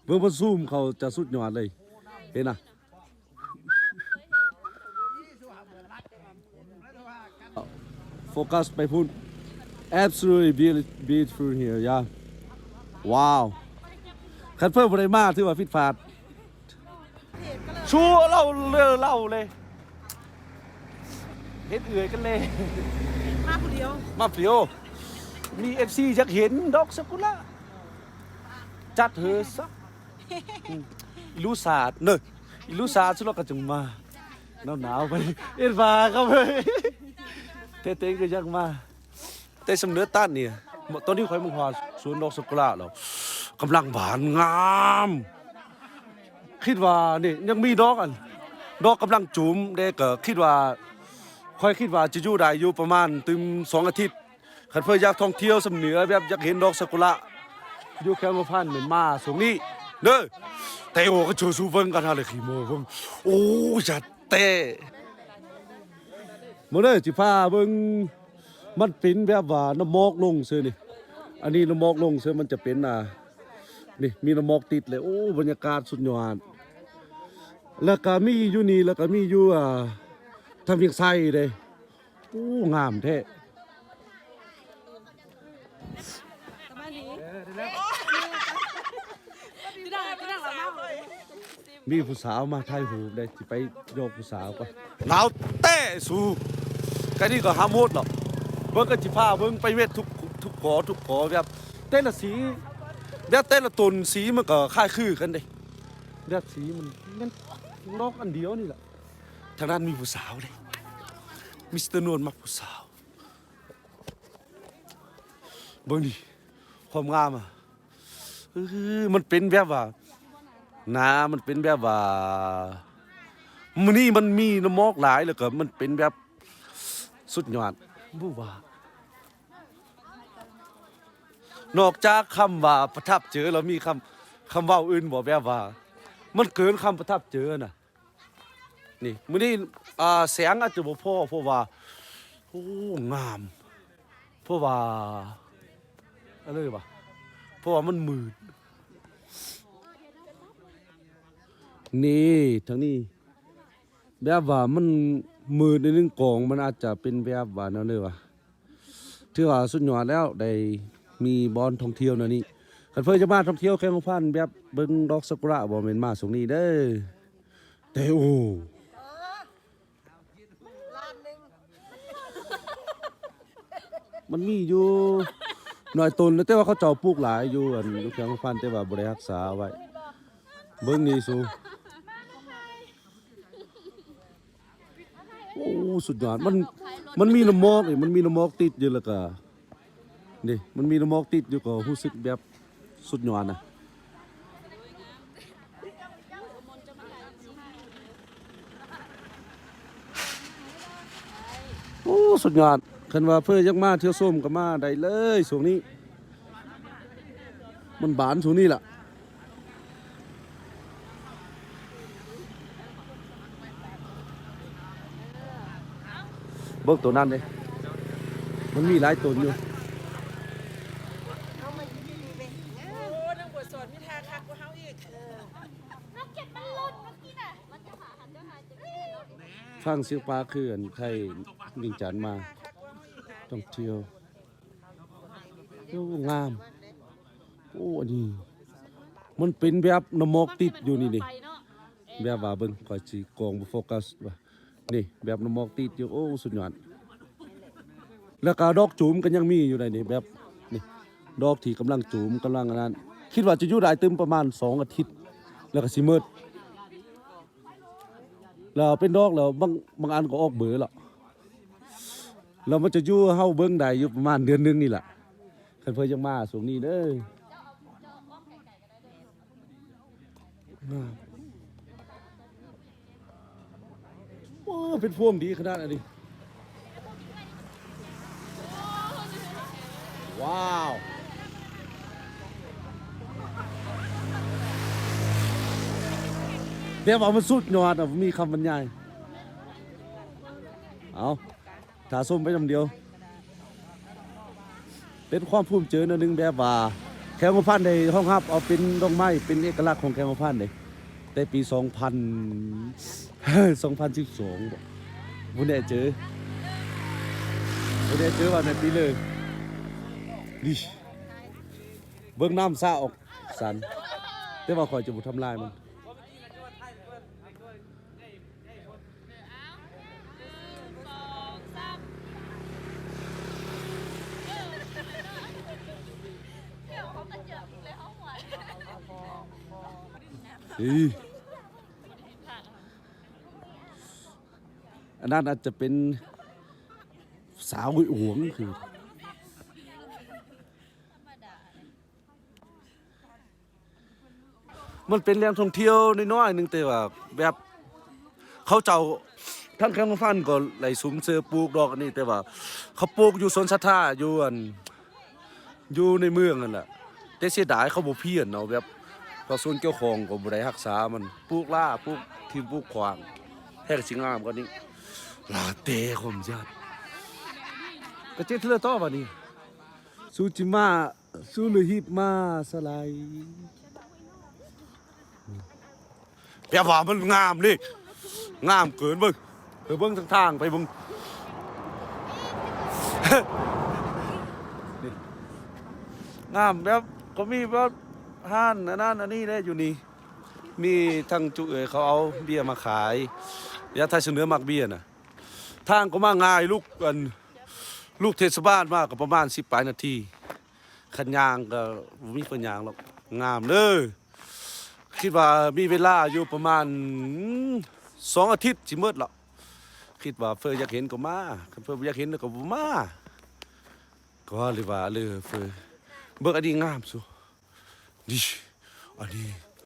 เบิ่งมันซูมเขาจะสุดยอดเลยเห็นนะโฟกัสไปพุ่น absolutely beautiful here ยาว้าวคันเพิ่มอะไรมากที่ว่าฟิตฟาดชัวเล่าเลยเห็นเอื่อยกันเลยมาผู้เดียวมีเอฟซีอยากเห็นดอกซากุระจัดเธอซะอิลูซาดเนอะอิลูซาดสุดแล้วก็จึงมาหนาวไปเอ็นมาครับเฮ้ยเต้ก็ยังมาแต่สำเนื้อต้านเนี่ยตอนนี้ใครมึงพาสวนดอกซากุระเรากำลังบานงามคิดว่านี่ยังมีดอกกำลังจุ่มเด็กก็คิดว่าจะอยู่ได้อยู่ประมาณตึม2 อาทิตย์ขันเพื่ออยากท่องเที่ยวสำเหนือแบบอยากเห็นดอกซากุระอยู่แคมป์พันเหมือนมาสงนี้เด้อแต่โอก็เจอซูเฟิงกันอะไรขี้โมเพิ่งโอ้จัดเต้มื่อเด้อจิพาเบิ่งมันเป็นแบบว่าน้ำหมอกลงเสือนี่อันนี้น้ำหมอกลงเสือมันจะเป็นนี่มีน้ำหมอกติดเลยโอ้บรรยากาศสุดยอดแล้วก็มีอยู่นี่แล้วก็มีอยู่ทำเวียงไส้เลยโอ้งามแท้มีผู้สาวมาถ่ายรูปเลยจะไปโยกผู้สาวก่อนหนาวเต้สูกันนี่ก็ห้ามโหดหรอกเบิ่งก็จิพาเบิ่งไปเวททุกขอแบบเต้นละสีแบบเต้นละตนสีมันก็คล้ายคือกันเด้แบบสีมันนอกอันเดียวนี่แหละทางนั้นมีผู้สาวเลยมิสเตอร์นวลมักผู้สาวเบิ่งดิความงามมันเป็นแบบว่ามันเป็นแบบว่ามันมีน้ำมอกหลายแล้วก็มันเป็นแบบสุดยอดบูว่านอกจากคำว่าประทับเจอแล้วมีคำว่าอื่นบอกแบบว่ามันเกินคำประทับเจอน่ะนี่มื้อนี้แสงอาจจะบ่พอเพราะว่าโอ้งามเพราะว่าอะไรวะเพราะว่ามันมืดนี่ทางนี้แบบว่ามันมืดในนึงกองมันอาจจะเป็นแบบว่านั่นเลยว่ะถือว่าสุดยอดแล้วได้มีบอลท่องเที่ยวนะนี่คันเพิ่นจะมาท่องเที่ยวแค่พันแบบเบิ่งดอกซากุระบ่แม่นมาสงนี้เด้อแต่โอ้มันมีอยู่หน่อยต้นแต่ว่าเขาเจ้าปลูกหลายอยู่อยู่แค่พันแต่ว่าบ่ได้รักษาไว้เบิ่งนี่สูโอ้สุดยอดมันมีน้ำหมอกนี่มันมีน้ำหมอกติดอยู่แล้วก็นี่มันมีน้ำหมอกติดอยู่ก็รู้สึกแบบสุดยอดนะโอ้สุดยอดคันว่าเพื่อยักมาเที่ยวส้มก็มาได้เลยช่วงนี้มันบานช่วงนี้ล่ะเบิกตัวนั้นเลยมันมีหลายตัวอยู่ฟังเสียงปลาคือใครวิ่งจันมาต้องเที่ยวโอ้งามโอ้อันนี้มันเป็นแบบน้ำหมอกติดอยู่นี่แบบว่าเบิ่งคอยสีกองโฟกัสว่านี่แบบน้ำหมอกติดอยู่โอ้สุดยอดแล้วก็ดอกจูมกันยังมีอยู่ในนี่แบบนี่ดอกที่กำลังจูมกำลังนั้นคิดว่าจะอยู่ได้ตึมประมาณ2 อาทิตย์แล้วก็สิมืดแล้วเป็นดอกแล้วบางอันก็ออกเบื่อแล้วเรามันจะอยู่เฮาเบิ่งได้อยู่ประมาณเดือนนึงนี่แหละคันเพิ่นยังมาช่วงนี้เด้อโอ้เป็นพวงดีขนาดนี้ว้าวเดี๋ยวว่ามันสุดยอดมีคำบรรยายเอาถ้าส้มไปลำเดียวเป็นความภูมิใจนึงแบบว่า แขงพันในห้องฮับเอาเป็นดอกไม้เป็นเอกลักษณ์ของแขงพันเลยแต่ปี2000 2012บ่ได้เจอว่าในปีเลยดิเบิ่งน้ำซาออกสันแต่ว่าข่อยจะบ่ทำลายมันอันนั้นอาจจะเป็นสาวหวงคือมันเป็นแหล่งท่องเที่ยวน้อยๆนึงแต่ว่าแบบเขาเจ้าทั้งแคมป์ฟันก็ไหลสุมเสือปลูกดอกอันนี้แต่ว่าเขาปลูกอยู่สวนสาธารณะอยู่ในเมืองนั่นแหละแต่เสียดายเขาบ่เพี้ยนเนาะแบบพอส่วนเกี่ยวของก็บ่ได้รักษามันปลูกล่าปลูกทิ่มปลูกขวางแท้สิงามกว่านี้ลาเต้คมจัดก็เจ็ดเทื่อต่อบัดนี้ซูจิมาซูลฮิปมาสไลแปลว่ามันงามนี่งามเกินเบิ่งไปเบิ่งทางไปเบิ่ง นี่งามแบบก็มีแบบห้านอันนั้นอันนี้ได้อยู่นี่มีทั้งจุเขาเอาเบียร์มาขายยาไทยเสนอมักเบียร์น่ะทางก็มาง่ายลูกเทศบาลมากก็ประมาณ10 ปลายนาทีคันยางก็บ่มีปัญญางหรอกงามเด้อคิดว่ามีเวลาอยู่ประมาณ2 อาทิตย์สิหมดหรอกคิดว่าเฟออยากเห็นก็มาคันเฟอบ่อยากเห็นก็บ่มาก็เลยว่าเลยเฟอเบิ่งอันนี้งามสุดิอันนี้